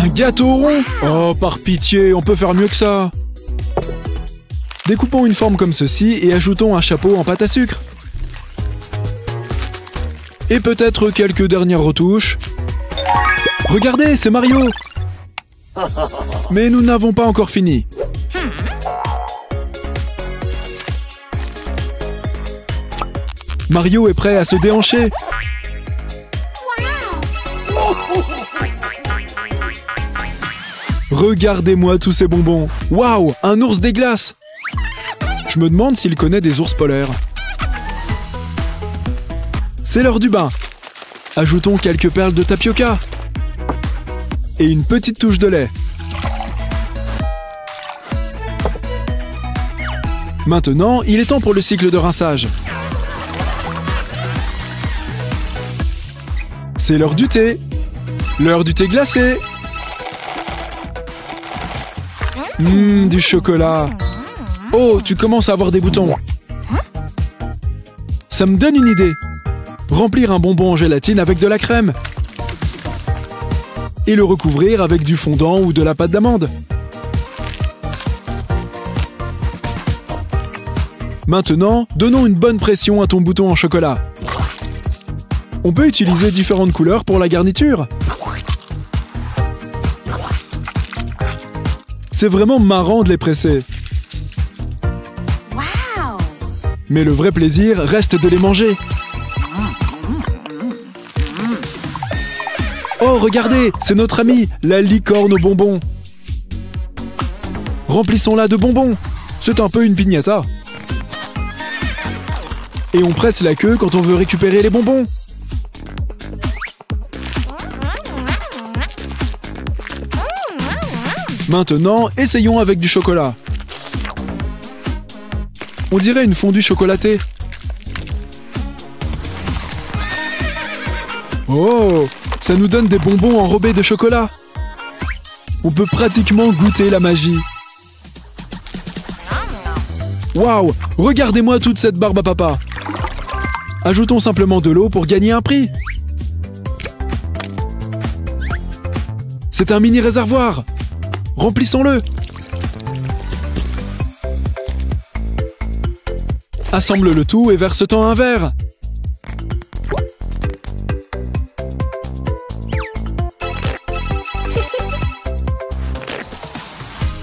Un gâteau rond? Oh, par pitié, on peut faire mieux que ça. Découpons une forme comme ceci et ajoutons un chapeau en pâte à sucre. Et peut-être quelques dernières retouches. Regardez, c'est Mario! Mais nous n'avons pas encore fini. Mario est prêt à se déhancher. Regardez-moi tous ces bonbons. Waouh, un ours des glaces. Je me demande s'il connaît des ours polaires. C'est l'heure du bain. Ajoutons quelques perles de tapioca. Et une petite touche de lait. Maintenant, il est temps pour le cycle de rinçage. C'est l'heure du thé. L'heure du thé glacé. Du chocolat. Oh, tu commences à avoir des boutons. Ça me donne une idée. Remplir un bonbon en gélatine avec de la crème. Et le recouvrir avec du fondant ou de la pâte d'amande. Maintenant, donnons une bonne pression à ton bouton en chocolat. On peut utiliser différentes couleurs pour la garniture. C'est vraiment marrant de les presser. Wow. Mais le vrai plaisir reste de les manger. Oh, regardez, c'est notre amie, la licorne aux bonbons. Remplissons-la de bonbons. C'est un peu une piñata. Et on presse la queue quand on veut récupérer les bonbons. Maintenant, essayons avec du chocolat. On dirait une fondue chocolatée. Oh, ça nous donne des bonbons enrobés de chocolat. On peut pratiquement goûter la magie. Waouh, regardez-moi toute cette barbe à papa. Ajoutons simplement de l'eau pour gagner un prix. C'est un mini réservoir. Remplissons-le. Assemble le tout et verse-t'en un verre.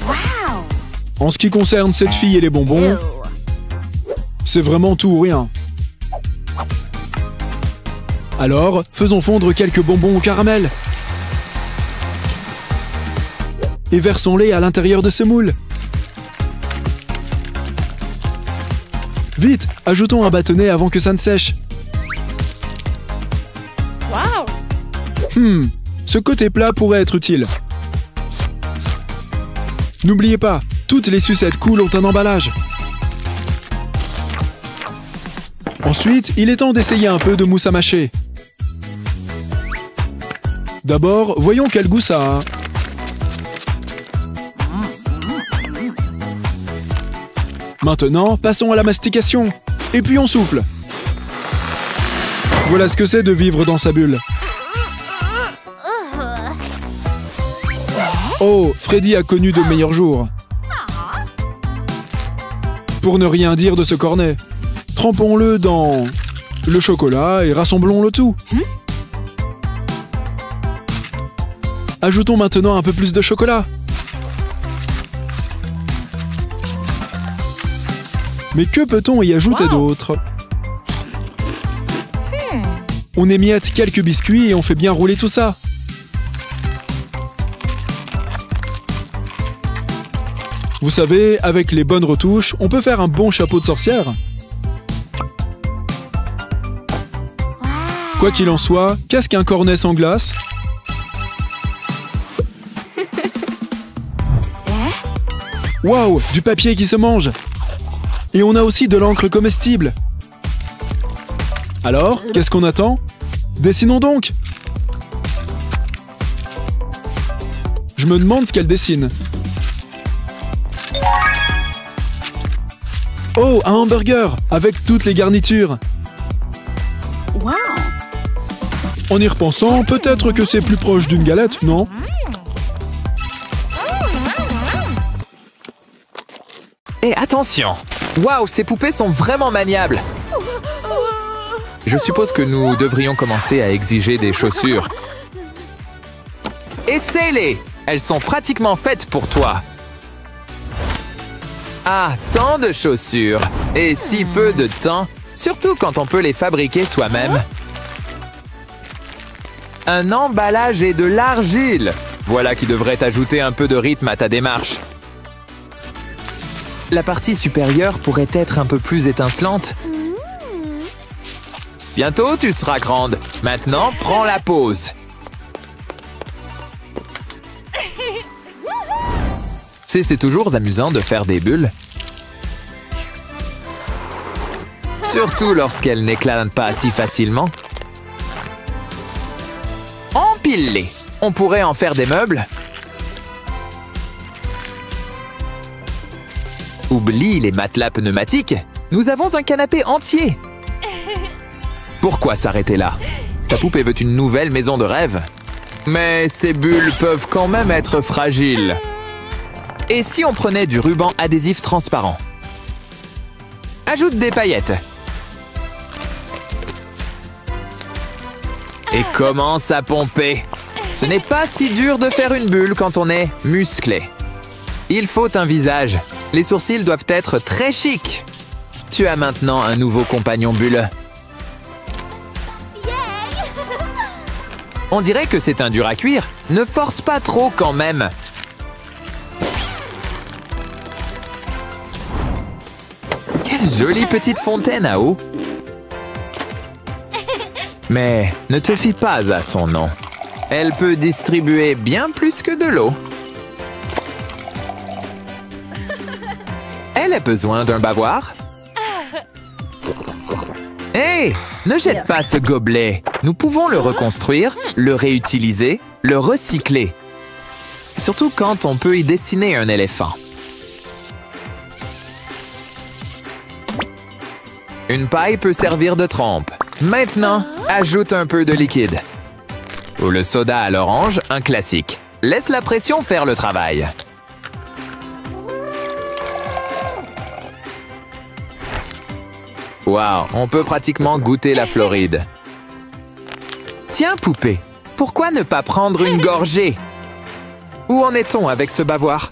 Wow. En ce qui concerne cette fille et les bonbons, c'est vraiment tout ou rien. Alors, faisons fondre quelques bonbons au caramel. Et versons-les à l'intérieur de ce moule. Vite, ajoutons un bâtonnet avant que ça ne sèche. Wow. Ce côté plat pourrait être utile. N'oubliez pas, toutes les sucettes cool ont un emballage. Ensuite, il est temps d'essayer un peu de mousse à mâcher. D'abord, voyons quel goût ça a. Maintenant, passons à la mastication. Et puis on souffle. Voilà ce que c'est de vivre dans sa bulle. Oh, Freddy a connu de meilleurs jours. Pour ne rien dire de ce cornet, trempons-le dans le chocolat et rassemblons le tout. Ajoutons maintenant un peu plus de chocolat. Mais que peut-on y ajouter d'autre? On émiette quelques biscuits et on fait bien rouler tout ça. Vous savez, avec les bonnes retouches, on peut faire un bon chapeau de sorcière. Quoi qu'il en soit, qu'est-ce qu'un cornet sans glace? Waouh, du papier qui se mange! Et on a aussi de l'encre comestible. Alors, qu'est-ce qu'on attend? Dessinons donc! Je me demande ce qu'elle dessine. Oh, un hamburger avec toutes les garnitures. Wow. En y repensant, peut-être que c'est plus proche d'une galette, non? Et attention! Waouh, ces poupées sont vraiment maniables! Je suppose que nous devrions commencer à exiger des chaussures. Essaie-les! Elles sont pratiquement faites pour toi. Ah, tant de chaussures! Et si peu de temps, surtout quand on peut les fabriquer soi-même. Un emballage et de l'argile! Voilà qui devrait ajouter un peu de rythme à ta démarche. La partie supérieure pourrait être un peu plus étincelante. Bientôt, tu seras grande. Maintenant, prends la pause. C'est toujours amusant de faire des bulles. Surtout lorsqu'elles n'éclatent pas si facilement. Empile-les. On pourrait en faire des meubles. Oublie les matelas pneumatiques. Nous avons un canapé entier. Pourquoi s'arrêter là? Ta poupée veut une nouvelle maison de rêve. Mais ces bulles peuvent quand même être fragiles. Et si on prenait du ruban adhésif transparent? Ajoute des paillettes. Et commence à pomper. Ce n'est pas si dur de faire une bulle quand on est musclé. Il faut un visage. Les sourcils doivent être très chics. Tu as maintenant un nouveau compagnon bulle. On dirait que c'est un dur à cuire. Ne force pas trop quand même. Quelle jolie petite fontaine à eau. Mais ne te fie pas à son nom. Elle peut distribuer bien plus que de l'eau. Elle a besoin d'un bavoir. Hé! Ne jette pas ce gobelet. Nous pouvons le reconstruire, le réutiliser, le recycler. Surtout quand on peut y dessiner un éléphant. Une paille peut servir de trempe. Maintenant, ajoute un peu de liquide. Ou le soda à l'orange, un classique. Laisse la pression faire le travail. Waouh, on peut pratiquement goûter la Floride. Tiens, poupée, pourquoi ne pas prendre une gorgée? Où en est-on avec ce bavoir?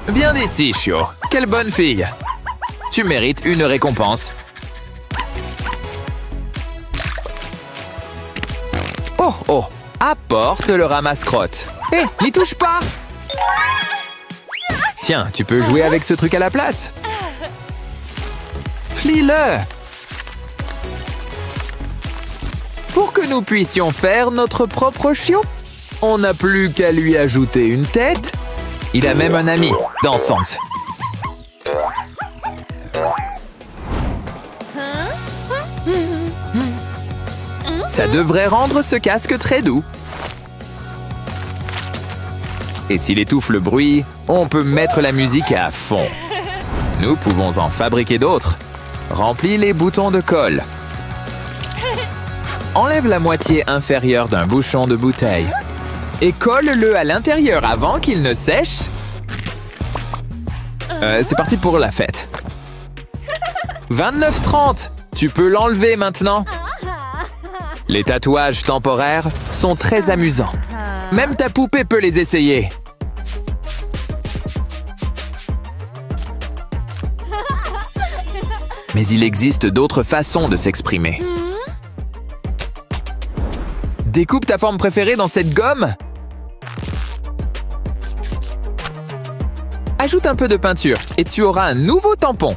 Viens d'ici, Chio. Quelle bonne fille. Tu mérites une récompense. Oh, oh, apporte le ramasse-crotte. Hé, n'y touche pas! Tiens, tu peux jouer avec ce truc à la place. Plie-le! Pour que nous puissions faire notre propre chiot, on n'a plus qu'à lui ajouter une tête. Il a même un ami, dansante. Ça devrait rendre ce casque très doux. Et s'il étouffe le bruit, on peut mettre la musique à fond. Nous pouvons en fabriquer d'autres. Remplis les boutons de colle. Enlève la moitié inférieure d'un bouchon de bouteille. Et colle-le à l'intérieur avant qu'il ne sèche. C'est parti pour la fête. 29,30. Tu peux l'enlever maintenant. Les tatouages temporaires sont très amusants. Même ta poupée peut les essayer. Mais il existe d'autres façons de s'exprimer. Découpe ta forme préférée dans cette gomme. Ajoute un peu de peinture et tu auras un nouveau tampon.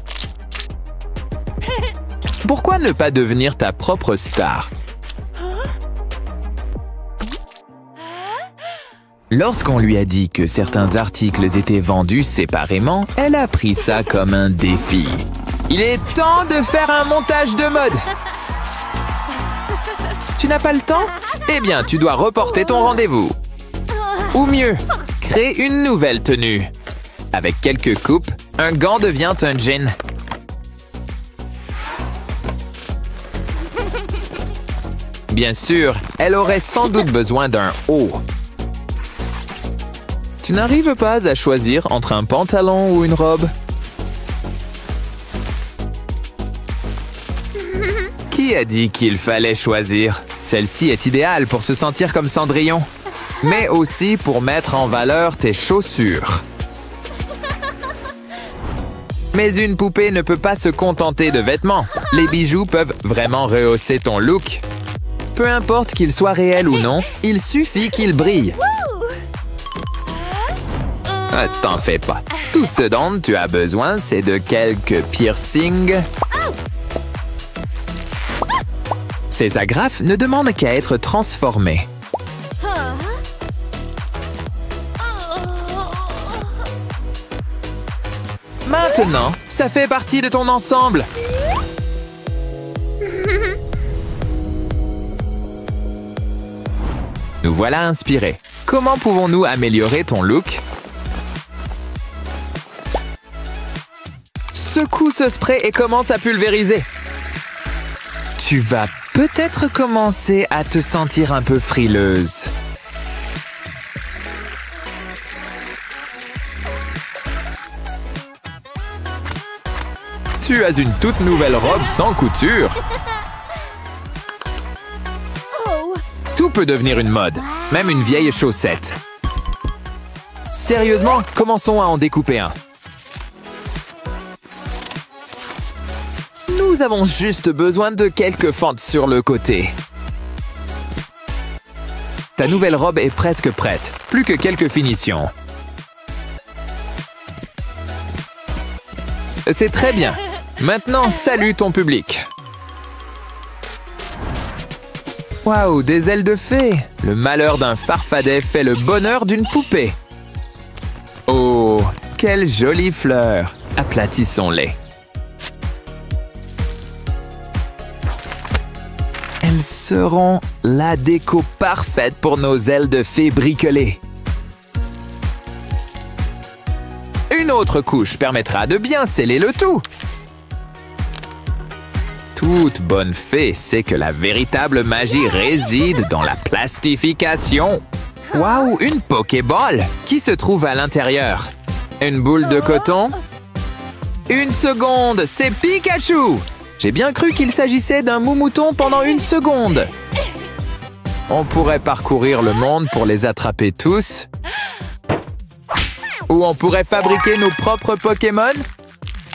Pourquoi ne pas devenir ta propre star? Lorsqu'on lui a dit que certains articles étaient vendus séparément, elle a pris ça comme un défi. Il est temps de faire un montage de mode. Tu n'as pas le temps? Eh bien, tu dois reporter ton rendez-vous. Ou mieux, crée une nouvelle tenue. Avec quelques coupes, un gant devient un jean. Bien sûr, elle aurait sans doute besoin d'un haut. Tu n'arrives pas à choisir entre un pantalon ou une robe? Qui a dit qu'il fallait choisir? Celle-ci est idéale pour se sentir comme Cendrillon, mais aussi pour mettre en valeur tes chaussures. Mais une poupée ne peut pas se contenter de vêtements. Les bijoux peuvent vraiment rehausser ton look. Peu importe qu'ils soient réels ou non, il suffit qu'ils brillent. T'en fais pas. Tout ce dont tu as besoin, c'est de quelques piercings. Ces agrafes ne demandent qu'à être transformées. Maintenant, ça fait partie de ton ensemble. Nous voilà inspirés. Comment pouvons-nous améliorer ton look? Secoue ce spray et commence à pulvériser. Tu vas peut-être commencer à te sentir un peu frileuse. Tu as une toute nouvelle robe sans couture. Tout peut devenir une mode, même une vieille chaussette. Sérieusement, commençons à en découper un. Nous avons juste besoin de quelques fentes sur le côté. Ta nouvelle robe est presque prête, plus que quelques finitions. C'est très bien. Maintenant, salue ton public. Waouh, des ailes de fée! Le malheur d'un farfadet fait le bonheur d'une poupée. Oh, quelle jolie fleur! Aplatissons-les. Elles seront la déco parfaite pour nos ailes de fée bricolées. Une autre couche permettra de bien sceller le tout. Toute bonne fée sait que la véritable magie réside dans la plastification. Waouh, une Pokéball! Qui se trouve à l'intérieur? Une boule de coton? Une seconde, c'est Pikachu! J'ai bien cru qu'il s'agissait d'un moumouton pendant une seconde. On pourrait parcourir le monde pour les attraper tous. Ou on pourrait fabriquer nos propres Pokémon.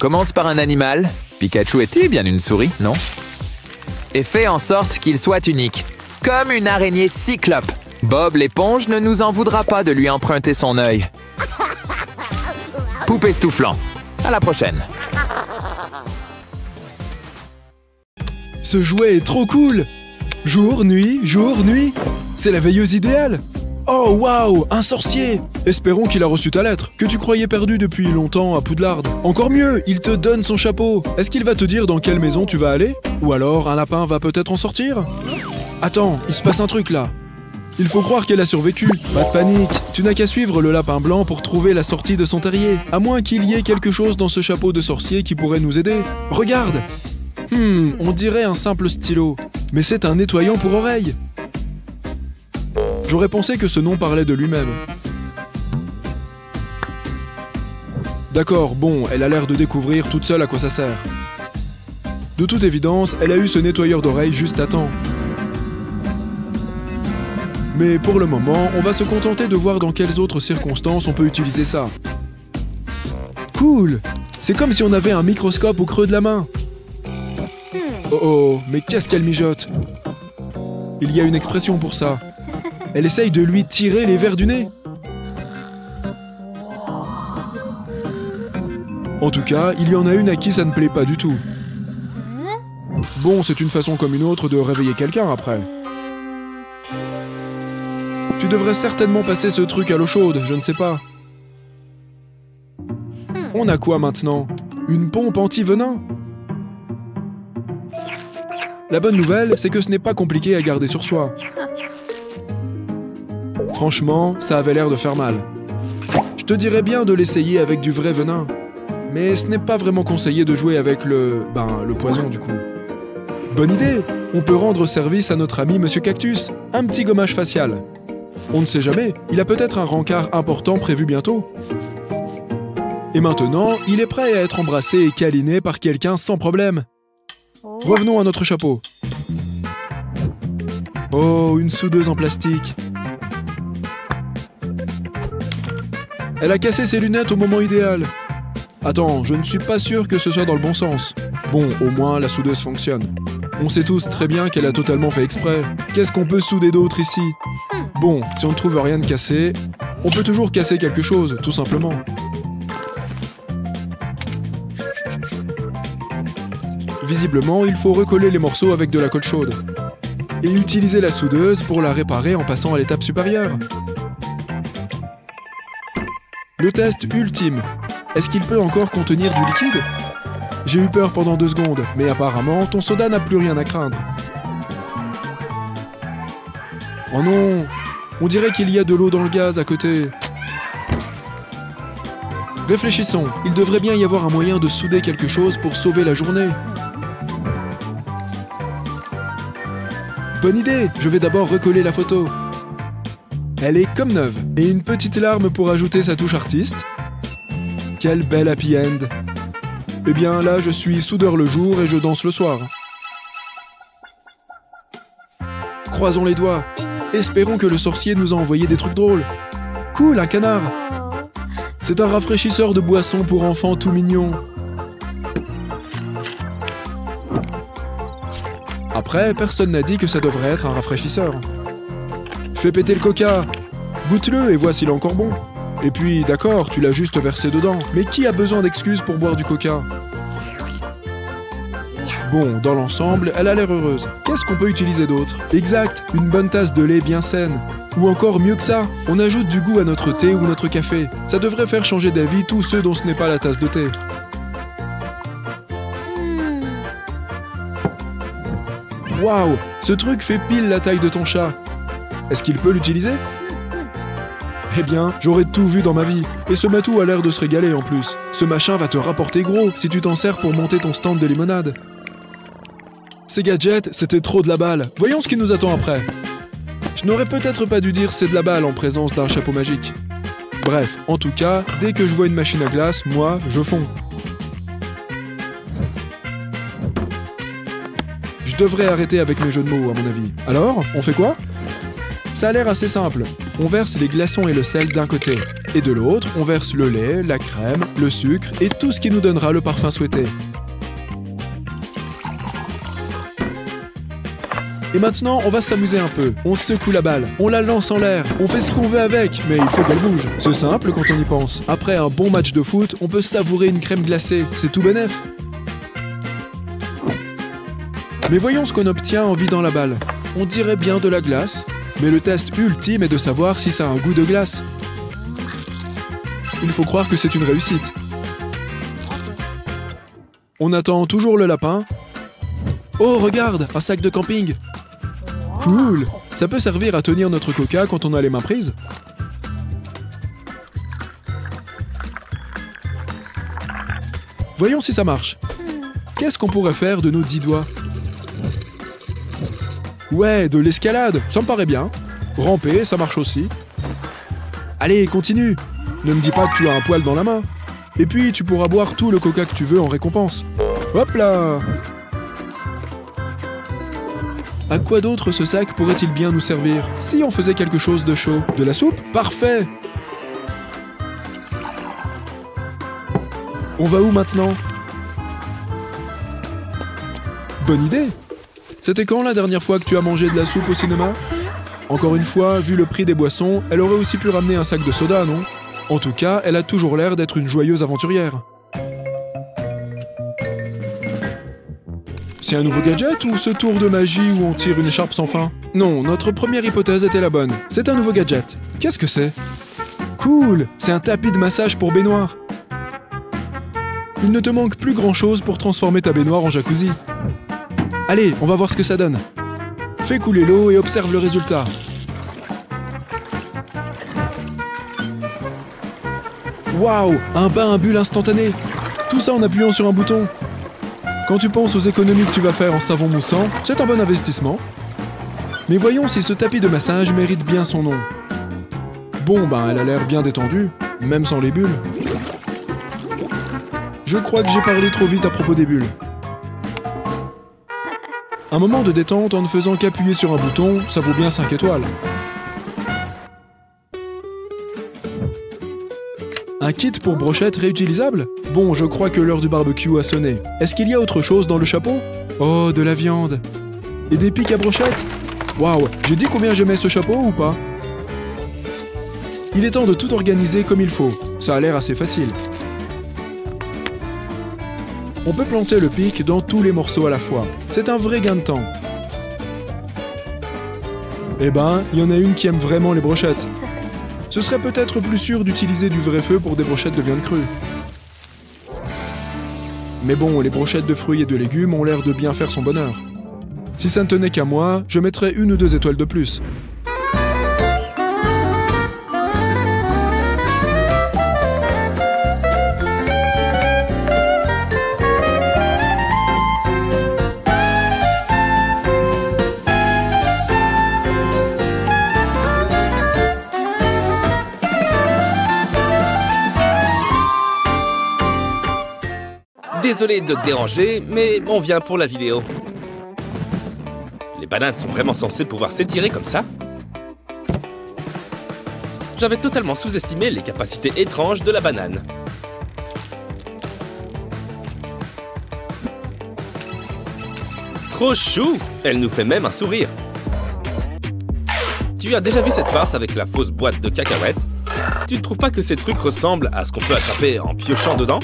Commence par un animal. Pikachu était bien une souris, non? Et fais en sorte qu'il soit unique, comme une araignée cyclope. Bob l'éponge ne nous en voudra pas de lui emprunter son œil. Poupée Stouflant. À la prochaine. Ce jouet est trop cool! Jour, nuit, c'est la veilleuse idéale! Oh waouh, un sorcier! Espérons qu'il a reçu ta lettre, que tu croyais perdu depuis longtemps à Poudlard. Encore mieux, il te donne son chapeau. Est-ce qu'il va te dire dans quelle maison tu vas aller? Ou alors un lapin va peut-être en sortir? Attends, il se passe un truc là. Il faut croire qu'elle a survécu. Pas de panique, tu n'as qu'à suivre le lapin blanc pour trouver la sortie de son terrier. À moins qu'il y ait quelque chose dans ce chapeau de sorcier qui pourrait nous aider. Regarde! On dirait un simple stylo, mais c'est un nettoyant pour oreilles. J'aurais pensé que ce nom parlait de lui-même. D'accord, bon, elle a l'air de découvrir toute seule à quoi ça sert. De toute évidence, elle a eu ce nettoyeur d'oreilles juste à temps. Mais pour le moment, on va se contenter de voir dans quelles autres circonstances on peut utiliser ça. Cool! C'est comme si on avait un microscope au creux de la main. Oh oh, mais qu'est-ce qu'elle mijote? Il y a une expression pour ça. Elle essaye de lui tirer les vers du nez. En tout cas, il y en a une à qui ça ne plaît pas du tout. Bon, c'est une façon comme une autre de réveiller quelqu'un après. Tu devrais certainement passer ce truc à l'eau chaude, je ne sais pas. On a quoi maintenant? Une pompe anti-venin? La bonne nouvelle, c'est que ce n'est pas compliqué à garder sur soi. Franchement, ça avait l'air de faire mal. Je te dirais bien de l'essayer avec du vrai venin. Mais ce n'est pas vraiment conseillé de jouer avec le poison du coup. Bonne idée! On peut rendre service à notre ami Monsieur Cactus. Un petit gommage facial. On ne sait jamais, il a peut-être un rencard important prévu bientôt. Et maintenant, il est prêt à être embrassé et câliné par quelqu'un sans problème. Revenons à notre chapeau. Oh, une soudeuse en plastique. Elle a cassé ses lunettes au moment idéal. Attends, je ne suis pas sûr que ce soit dans le bon sens. Bon, au moins la soudeuse fonctionne. On sait tous très bien qu'elle a totalement fait exprès. Qu'est-ce qu'on peut souder d'autre ici? Bon, si on ne trouve rien de cassé, on peut toujours casser quelque chose, tout simplement. Visiblement, il faut recoller les morceaux avec de la colle chaude. Et utiliser la soudeuse pour la réparer en passant à l'étape supérieure. Le test ultime. Est-ce qu'il peut encore contenir du liquide? J'ai eu peur pendant 2 secondes, mais apparemment, ton soda n'a plus rien à craindre. Oh non! On dirait qu'il y a de l'eau dans le gaz à côté. Réfléchissons, il devrait bien y avoir un moyen de souder quelque chose pour sauver la journée. Bonne idée! Je vais d'abord recoller la photo. Elle est comme neuve, et une petite larme pour ajouter sa touche artiste. Quel bel happy end! Eh bien là, je suis soudeur le jour et je danse le soir. Croisons les doigts. Espérons que le sorcier nous a envoyé des trucs drôles. Cool, un canard. C'est un rafraîchisseur de boisson pour enfants tout mignon. Après, personne n'a dit que ça devrait être un rafraîchisseur. Fais péter le coca. Goûte-le et vois s'il est encore bon. Et puis, d'accord, tu l'as juste versé dedans. Mais qui a besoin d'excuses pour boire du coca? Bon, dans l'ensemble, elle a l'air heureuse. Qu'est-ce qu'on peut utiliser d'autre? Exact, une bonne tasse de lait bien saine. Ou encore mieux que ça, on ajoute du goût à notre thé ou notre café. Ça devrait faire changer d'avis tous ceux dont ce n'est pas la tasse de thé. Waouh, ce truc fait pile la taille de ton chat. Est-ce qu'il peut l'utiliser? Eh bien, j'aurais tout vu dans ma vie. Et ce matou a l'air de se régaler en plus. Ce machin va te rapporter gros si tu t'en sers pour monter ton stand de limonade. Ces gadgets, c'était trop de la balle. Voyons ce qui nous attend après. Je n'aurais peut-être pas dû dire c'est de la balle en présence d'un chapeau magique. Bref, en tout cas, dès que je vois une machine à glace, moi, je fonds. Je devrais arrêter avec mes jeux de mots, à mon avis. Alors, on fait quoi? Ça a l'air assez simple. On verse les glaçons et le sel d'un côté. Et de l'autre, on verse le lait, la crème, le sucre et tout ce qui nous donnera le parfum souhaité. Et maintenant, on va s'amuser un peu. On secoue la balle, on la lance en l'air, on fait ce qu'on veut avec, mais il faut qu'elle bouge. C'est simple quand on y pense. Après un bon match de foot, on peut savourer une crème glacée. C'est tout bénef. Mais voyons ce qu'on obtient en vidant la balle. On dirait bien de la glace. Mais le test ultime est de savoir si ça a un goût de glace. Il faut croire que c'est une réussite. On attend toujours le lapin. Oh, regarde, un sac de camping. Cool, ça peut servir à tenir notre coca quand on a les mains prises. Voyons si ça marche. Qu'est-ce qu'on pourrait faire de nos 10 doigts? Ouais, de l'escalade, ça me paraît bien. Ramper, ça marche aussi. Allez, continue. Ne me dis pas que tu as un poil dans la main. Et puis, tu pourras boire tout le coca que tu veux en récompense. Hop là! À quoi d'autre ce sac pourrait-il bien nous servir? Si on faisait quelque chose de chaud? De la soupe? Parfait! On va où maintenant? Bonne idée! C'était quand la dernière fois que tu as mangé de la soupe au cinéma? Encore une fois, vu le prix des boissons, elle aurait aussi pu ramener un sac de soda, non? En tout cas, elle a toujours l'air d'être une joyeuse aventurière. C'est un nouveau gadget ou ce tour de magie où on tire une écharpe sans fin? Non, notre première hypothèse était la bonne. C'est un nouveau gadget. Qu'est-ce que c'est? Cool! C'est un tapis de massage pour baignoire. Il ne te manque plus grand-chose pour transformer ta baignoire en jacuzzi. Allez, on va voir ce que ça donne. Fais couler l'eau et observe le résultat. Waouh, un bain à bulles instantané. Tout ça en appuyant sur un bouton. Quand tu penses aux économies que tu vas faire en savon moussant, c'est un bon investissement. Mais voyons si ce tapis de massage mérite bien son nom. Bon, ben elle a l'air bien détendue, même sans les bulles. Je crois que j'ai parlé trop vite à propos des bulles. Un moment de détente en ne faisant qu'appuyer sur un bouton, ça vaut bien 5 étoiles. Un kit pour brochettes réutilisable? Bon, je crois que l'heure du barbecue a sonné. Est-ce qu'il y a autre chose dans le chapeau? Oh, de la viande. Et des pics à brochettes? Waouh, j'ai dit combien j'aimais ce chapeau ou pas? Il est temps de tout organiser comme il faut. Ça a l'air assez facile. On peut planter le pic dans tous les morceaux à la fois. C'est un vrai gain de temps. Eh ben, il y en a une qui aime vraiment les brochettes. Ce serait peut-être plus sûr d'utiliser du vrai feu pour des brochettes de viande crue. Mais bon, les brochettes de fruits et de légumes ont l'air de bien faire son bonheur. Si ça ne tenait qu'à moi, je mettrais 1 ou 2 étoiles de plus. Désolé de te déranger, mais on vient pour la vidéo. Les bananes sont vraiment censées pouvoir s'étirer comme ça? J'avais totalement sous-estimé les capacités étranges de la banane. Trop chou! Elle nous fait même un sourire. Tu as déjà vu cette farce avec la fausse boîte de cacahuètes? Tu ne trouves pas que ces trucs ressemblent à ce qu'on peut attraper en piochant dedans?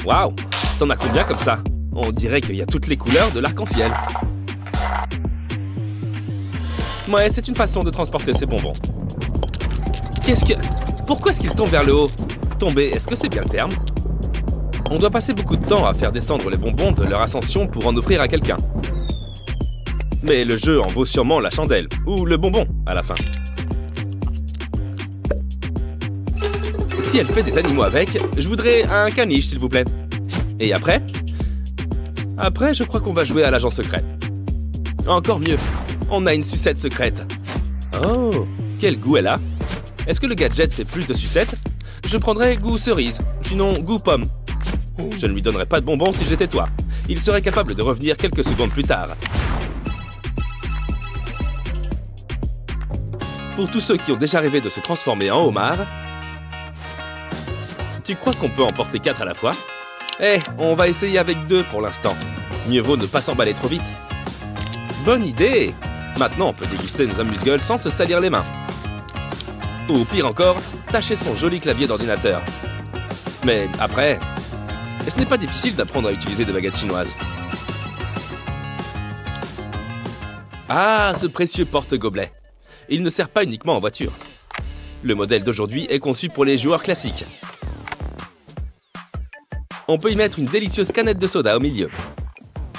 Waouh! T'en as combien comme ça? On dirait qu'il y a toutes les couleurs de l'arc-en-ciel. Ouais, c'est une façon de transporter ces bonbons. Pourquoi est-ce qu'ils tombent vers le haut? Tomber, est-ce que c'est bien le terme? On doit passer beaucoup de temps à faire descendre les bonbons de leur ascension pour en offrir à quelqu'un. Mais le jeu en vaut sûrement la chandelle, ou le bonbon, à la fin. Si elle fait des animaux avec, je voudrais un caniche, s'il vous plaît. Et après? Après, je crois qu'on va jouer à l'agent secret. Encore mieux, on a une sucette secrète. Oh, quel goût elle a! Est-ce que le gadget fait plus de sucettes? Je prendrais goût cerise, sinon goût pomme. Je ne lui donnerais pas de bonbons si j'étais toi. Il serait capable de revenir quelques secondes plus tard. Pour tous ceux qui ont déjà rêvé de se transformer en homard, tu crois qu'on peut en porter 4 à la fois? Eh, on va essayer avec 2 pour l'instant. Mieux vaut ne pas s'emballer trop vite. Bonne idée! Maintenant, on peut déguster nos amuse-gueules sans se salir les mains. Ou pire encore, tâcher son joli clavier d'ordinateur. Mais après, ce n'est pas difficile d'apprendre à utiliser des baguettes chinoises. Ah, ce précieux porte-gobelet. Il ne sert pas uniquement en voiture. Le modèle d'aujourd'hui est conçu pour les joueurs classiques. On peut y mettre une délicieuse canette de soda au milieu,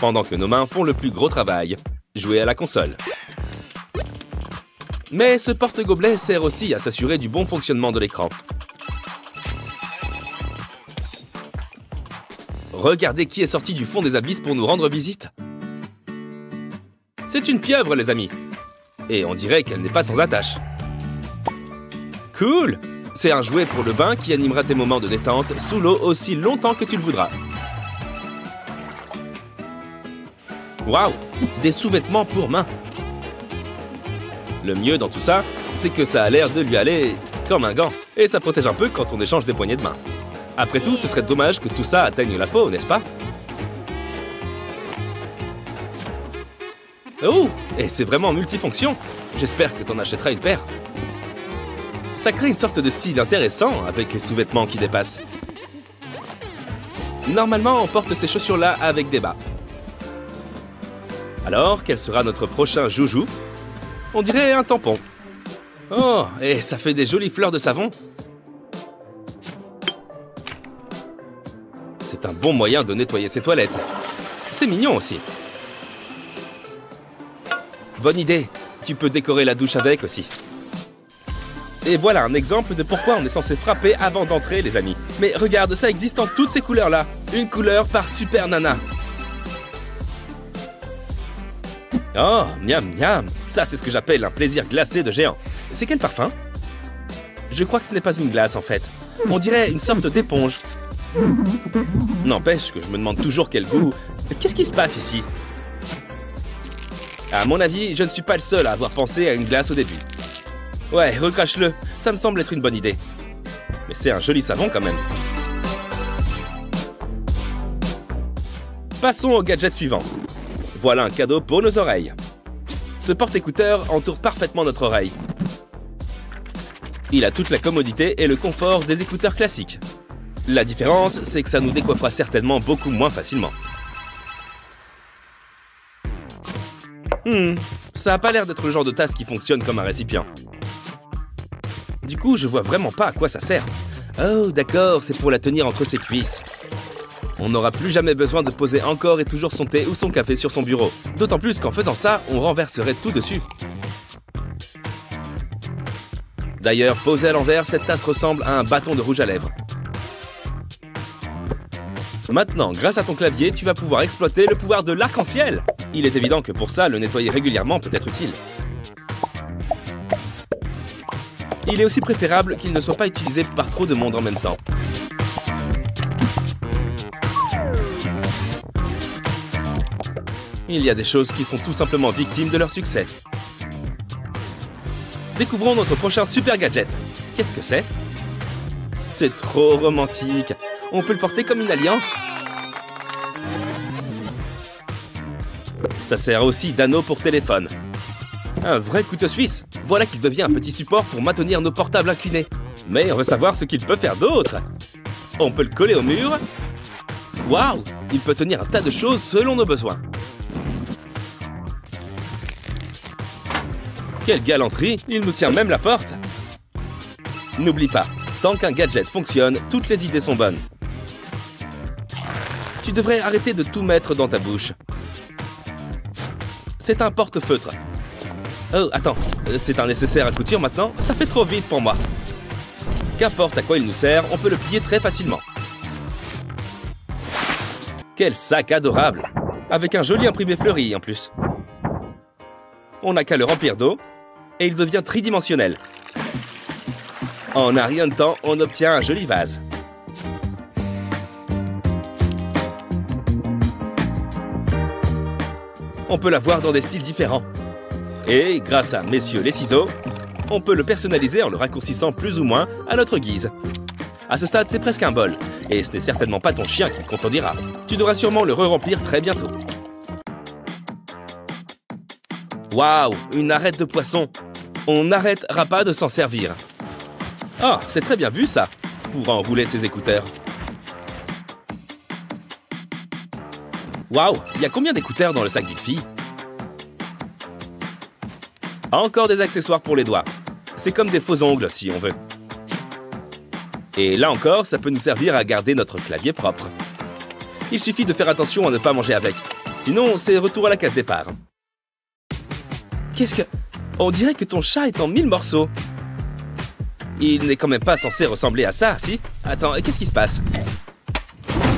pendant que nos mains font le plus gros travail, jouer à la console. Mais ce porte-gobelet sert aussi à s'assurer du bon fonctionnement de l'écran. Regardez qui est sorti du fond des abysses pour nous rendre visite. C'est une pieuvre, les amis. Et on dirait qu'elle n'est pas sans attache. Cool! C'est un jouet pour le bain qui animera tes moments de détente sous l'eau aussi longtemps que tu le voudras. Waouh! Des sous-vêtements pour main. Le mieux dans tout ça, c'est que ça a l'air de lui aller comme un gant. Et ça protège un peu quand on échange des poignées de main. Après tout, ce serait dommage que tout ça atteigne la peau, n'est-ce pas? Oh! Et c'est vraiment multifonction. J'espère que t'en achèteras une paire. Ça crée une sorte de style intéressant avec les sous-vêtements qui dépassent. Normalement, on porte ces chaussures-là avec des bas. Alors, quel sera notre prochain joujou? On dirait un tampon. Oh, et ça fait des jolies fleurs de savon. C'est un bon moyen de nettoyer ses toilettes. C'est mignon aussi. Bonne idée. Tu peux décorer la douche avec aussi. Et voilà un exemple de pourquoi on est censé frapper avant d'entrer, les amis. Mais regarde, ça existe en toutes ces couleurs-là. Une couleur par Super Nana. Oh, miam miam. Ça, c'est ce que j'appelle un plaisir glacé de géant. C'est quel parfum? Je crois que ce n'est pas une glace en fait. On dirait une sorte d'éponge. N'empêche que je me demande toujours quel goût... Qu'est-ce qui se passe ici? À mon avis, je ne suis pas le seul à avoir pensé à une glace au début. Ouais, recrache-le, ça me semble être une bonne idée. Mais c'est un joli savon quand même. Passons au gadget suivant. Voilà un cadeau pour nos oreilles. Ce porte-écouteurs entoure parfaitement notre oreille. Il a toute la commodité et le confort des écouteurs classiques. La différence, c'est que ça nous décoiffera certainement beaucoup moins facilement. Ça a pas l'air d'être le genre de tasse qui fonctionne comme un récipient. Du coup, je vois vraiment pas à quoi ça sert. Oh, d'accord, c'est pour la tenir entre ses cuisses. On n'aura plus jamais besoin de poser encore et toujours son thé ou son café sur son bureau. D'autant plus qu'en faisant ça, on renverserait tout dessus. D'ailleurs, posée à l'envers, cette tasse ressemble à un bâton de rouge à lèvres. Maintenant, grâce à ton clavier, tu vas pouvoir exploiter le pouvoir de l'arc-en-ciel. Il est évident que pour ça, le nettoyer régulièrement peut être utile. Il est aussi préférable qu'il ne soit pas utilisé par trop de monde en même temps. Il y a des choses qui sont tout simplement victimes de leur succès. Découvrons notre prochain super gadget. Qu'est-ce que c'est? C'est trop romantique. On peut le porter comme une alliance. Ça sert aussi d'anneau pour téléphone. Un vrai couteau suisse. Voilà qu'il devient un petit support pour maintenir nos portables inclinés. Mais on veut savoir ce qu'il peut faire d'autre. On peut le coller au mur. Waouh! Il peut tenir un tas de choses selon nos besoins. Quelle galanterie! Il nous tient même la porte. N'oublie pas, tant qu'un gadget fonctionne, toutes les idées sont bonnes. Tu devrais arrêter de tout mettre dans ta bouche. C'est un porte-feutre. Oh, attends, c'est un nécessaire à couture maintenant? Ça fait trop vite pour moi. Qu'importe à quoi il nous sert, on peut le plier très facilement. Quel sac adorable! Avec un joli imprimé fleuri en plus. On n'a qu'à le remplir d'eau, et il devient tridimensionnel. En un rien de temps, on obtient un joli vase. On peut l'avoir dans des styles différents. Et grâce à messieurs les ciseaux, on peut le personnaliser en le raccourcissant plus ou moins à notre guise. À ce stade, c'est presque un bol. Et ce n'est certainement pas ton chien qui le contredira. Tu devras sûrement le re-remplir très bientôt. Waouh, une arête de poisson. On n'arrêtera pas de s'en servir. Oh, c'est très bien vu ça, pour enrouler ses écouteurs. Waouh, il y a combien d'écouteurs dans le sac d'une fille? Encore des accessoires pour les doigts. C'est comme des faux ongles si on veut. Et là encore, ça peut nous servir à garder notre clavier propre. Il suffit de faire attention à ne pas manger avec. Sinon, c'est retour à la case départ. Qu'est-ce que... On dirait que ton chat est en 1000 morceaux. Il n'est quand même pas censé ressembler à ça, si? Attends, qu'est-ce qui se passe?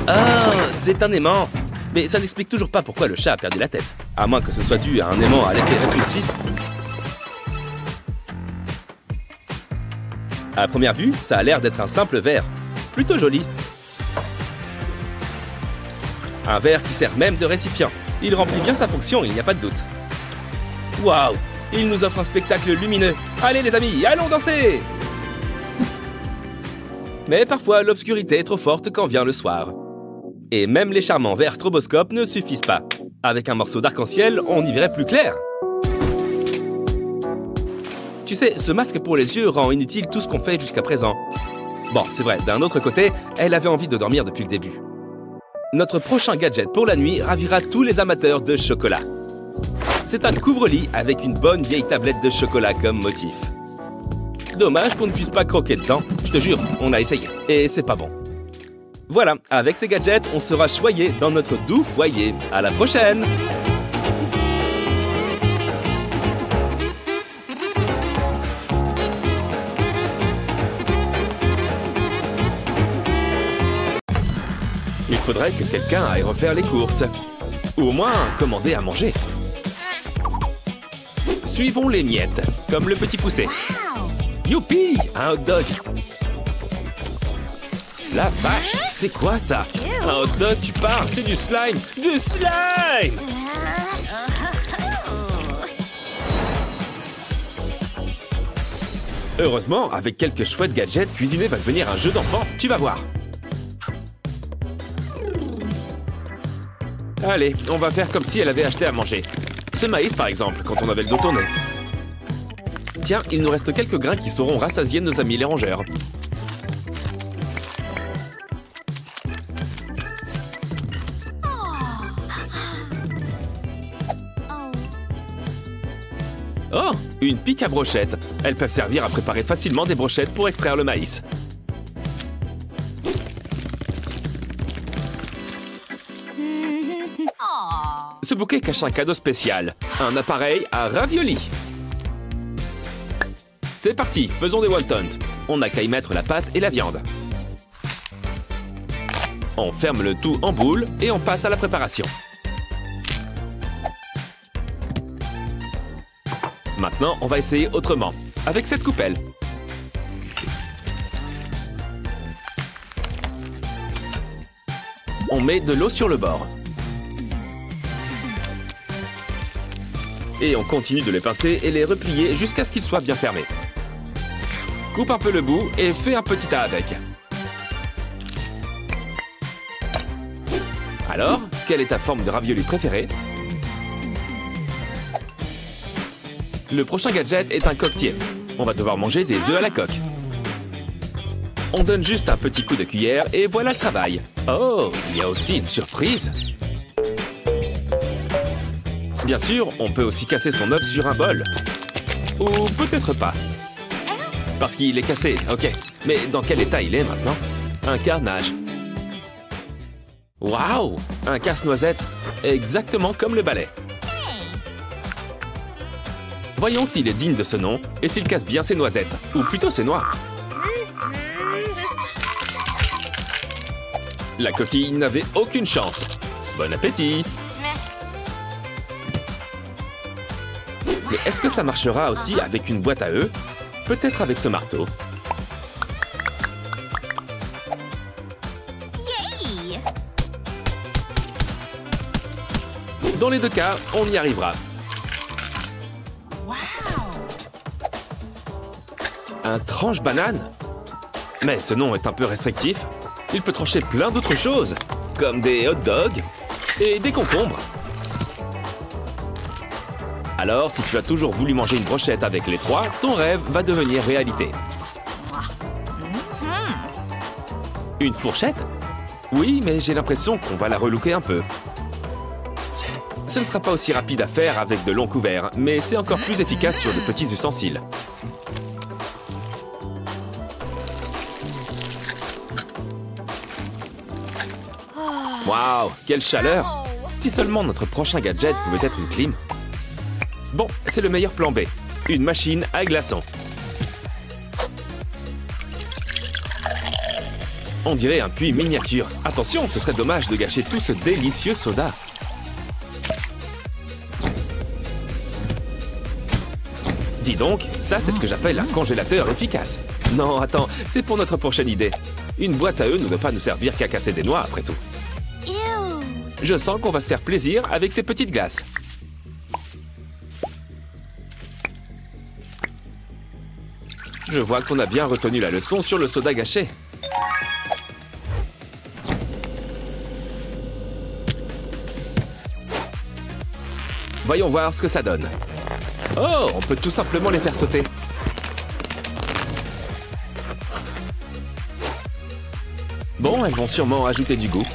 Ah, c'est un aimant. Mais ça n'explique toujours pas pourquoi le chat a perdu la tête. À moins que ce soit dû à un aimant à l'effet répulsif. À première vue, ça a l'air d'être un simple verre. Plutôt joli. Un verre qui sert même de récipient. Il remplit bien sa fonction, il n'y a pas de doute. Waouh! Il nous offre un spectacle lumineux. Allez les amis, allons danser! Mais parfois, l'obscurité est trop forte quand vient le soir. Et même les charmants verres stroboscopes ne suffisent pas. Avec un morceau d'arc-en-ciel, on y verrait plus clair. Tu sais, ce masque pour les yeux rend inutile tout ce qu'on fait jusqu'à présent. Bon, c'est vrai, d'un autre côté, elle avait envie de dormir depuis le début. Notre prochain gadget pour la nuit ravira tous les amateurs de chocolat. C'est un couvre-lit avec une bonne vieille tablette de chocolat comme motif. Dommage qu'on ne puisse pas croquer dedans. Je te jure, on a essayé. Et c'est pas bon. Voilà, avec ces gadgets, on sera choyé dans notre doux foyer. À la prochaine! Il faudrait que quelqu'un aille refaire les courses. Ou au moins commander à manger. Suivons les miettes, comme le petit poussé. Youpi! Un hot dog! La vache! C'est quoi ça? Un hot dog, tu parles? C'est du slime! Du slime! Heureusement, avec quelques chouettes gadgets, cuisiner va devenir un jeu d'enfant. Tu vas voir! Allez, on va faire comme si elle avait acheté à manger. Ce maïs, par exemple, quand on avait le dos tourné. Tiens, il nous reste quelques grains qui sauront rassasier nos amis les rongeurs. Oh, une pique à brochettes. Elles peuvent servir à préparer facilement des brochettes pour extraire le maïs. Ce bouquet cache un cadeau spécial, un appareil à raviolis. C'est parti, faisons des wontons. On n'a qu'à y mettre la pâte et la viande. On ferme le tout en boule et on passe à la préparation. Maintenant, on va essayer autrement, avec cette coupelle. On met de l'eau sur le bord. Et on continue de les pincer et les replier jusqu'à ce qu'ils soient bien fermés. Coupe un peu le bout et fais un petit tas avec. Alors, quelle est ta forme de ravioli préférée? Le prochain gadget est un coquetier. On va devoir manger des œufs à la coque. On donne juste un petit coup de cuillère et voilà le travail. Oh, il y a aussi une surprise. Bien sûr, on peut aussi casser son œuf sur un bol. Ou peut-être pas. Parce qu'il est cassé, ok. Mais dans quel état il est maintenant? Un carnage. Waouh! Un casse-noisette. Exactement comme le balai. Voyons s'il est digne de ce nom et s'il casse bien ses noisettes. Ou plutôt ses noix. La coquille n'avait aucune chance. Bon appétit! Mais est-ce que ça marchera aussi avec une boîte à œufs? Peut-être avec ce marteau. Dans les deux cas, on y arrivera. Un tranche-banane? Mais ce nom est un peu restrictif. Il peut trancher plein d'autres choses, comme des hot dogs et des concombres. Alors, si tu as toujours voulu manger une brochette avec les trois, ton rêve va devenir réalité. Une fourchette? Oui, mais j'ai l'impression qu'on va la relooker un peu. Ce ne sera pas aussi rapide à faire avec de longs couverts, mais c'est encore plus efficace sur de petits ustensiles. Waouh, quelle chaleur! Si seulement notre prochain gadget pouvait être une clim. Bon, c'est le meilleur plan B. Une machine à glaçons. On dirait un puits miniature. Attention, ce serait dommage de gâcher tout ce délicieux soda. Dis donc, ça c'est ce que j'appelle un congélateur efficace. Non, attends, c'est pour notre prochaine idée. Une boîte à œufs ne doit pas nous servir qu'à casser des noix après tout. Je sens qu'on va se faire plaisir avec ces petites glaces. Je vois qu'on a bien retenu la leçon sur le soda gâché. Voyons voir ce que ça donne. Oh, on peut tout simplement les faire sauter. Bon, elles vont sûrement ajouter du goût.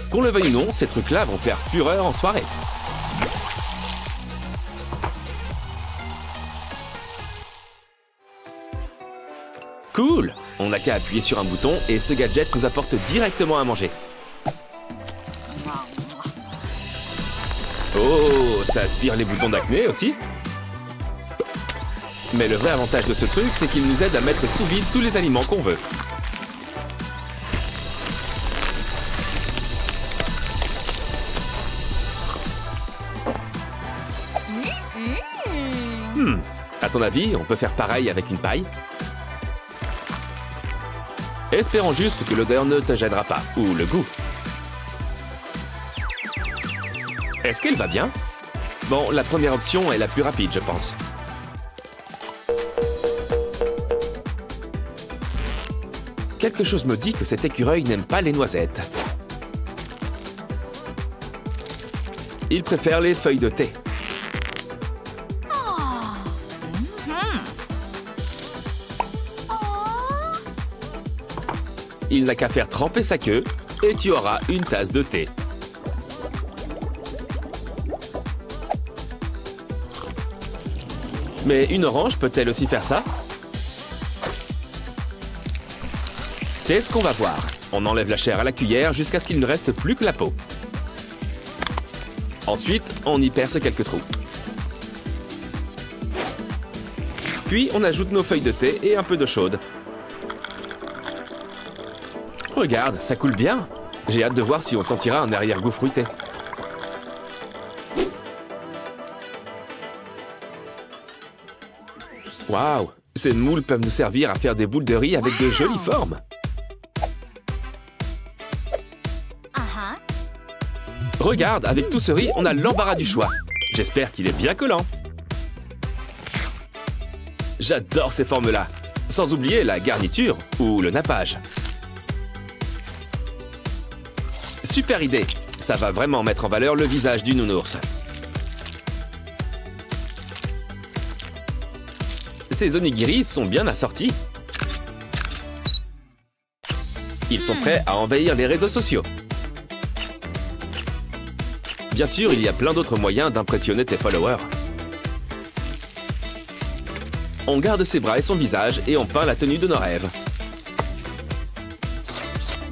Qu'on le veuille ou non, ces trucs-là vont faire fureur en soirée. Cool! On n'a qu'à appuyer sur un bouton et ce gadget nous apporte directement à manger. Oh, ça aspire les boutons d'acné aussi. Mais le vrai avantage de ce truc, c'est qu'il nous aide à mettre sous vide tous les aliments qu'on veut. À ton avis, on peut faire pareil avec une paille? Espérons juste que l'odeur ne te gênera pas, ou le goût. Est-ce qu'elle va bien? Bon, la première option est la plus rapide, je pense. Quelque chose me dit que cet écureuil n'aime pas les noisettes. Il préfère les feuilles de thé. Il n'a qu'à faire tremper sa queue et tu auras une tasse de thé. Mais une orange peut-elle aussi faire ça? C'est ce qu'on va voir. On enlève la chair à la cuillère jusqu'à ce qu'il ne reste plus que la peau. Ensuite, on y perce quelques trous. Puis, on ajoute nos feuilles de thé et un peu d'eau chaude. Regarde, ça coule bien. J'ai hâte de voir si on sentira un arrière-goût fruité. Waouh! Ces moules peuvent nous servir à faire des boules de riz avec de jolies formes. Regarde, avec tout ce riz, on a l'embarras du choix. J'espère qu'il est bien collant. J'adore ces formes-là. Sans oublier la garniture ou le nappage. Super idée. Ça va vraiment mettre en valeur le visage du nounours. Ces onigiri sont bien assortis. Ils sont prêts à envahir les réseaux sociaux. Bien sûr, il y a plein d'autres moyens d'impressionner tes followers. On garde ses bras et son visage et on peint la tenue de nos rêves.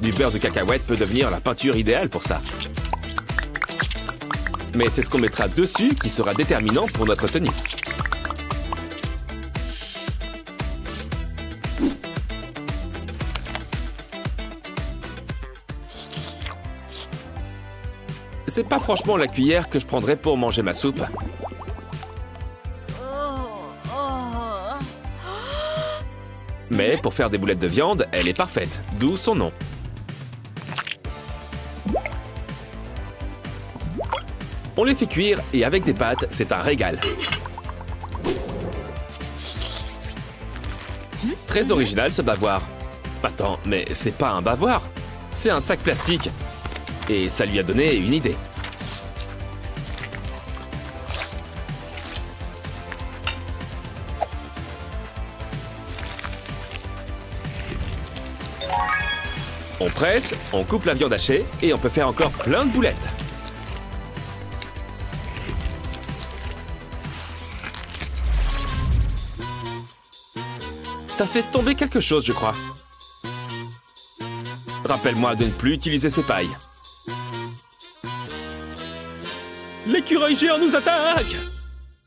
Du beurre de cacahuète peut devenir la peinture idéale pour ça. Mais c'est ce qu'on mettra dessus qui sera déterminant pour notre tenue. C'est pas franchement la cuillère que je prendrais pour manger ma soupe. Mais pour faire des boulettes de viande, elle est parfaite, d'où son nom. On les fait cuire et avec des pâtes, c'est un régal. Très original ce bavoir. Attends, mais c'est pas un bavoir, c'est un sac plastique. Et ça lui a donné une idée. On presse, on coupe la viande hachée et on peut faire encore plein de boulettes. T'as fait tomber quelque chose, je crois. Rappelle-moi de ne plus utiliser ces pailles. L'écureuil géant nous attaque!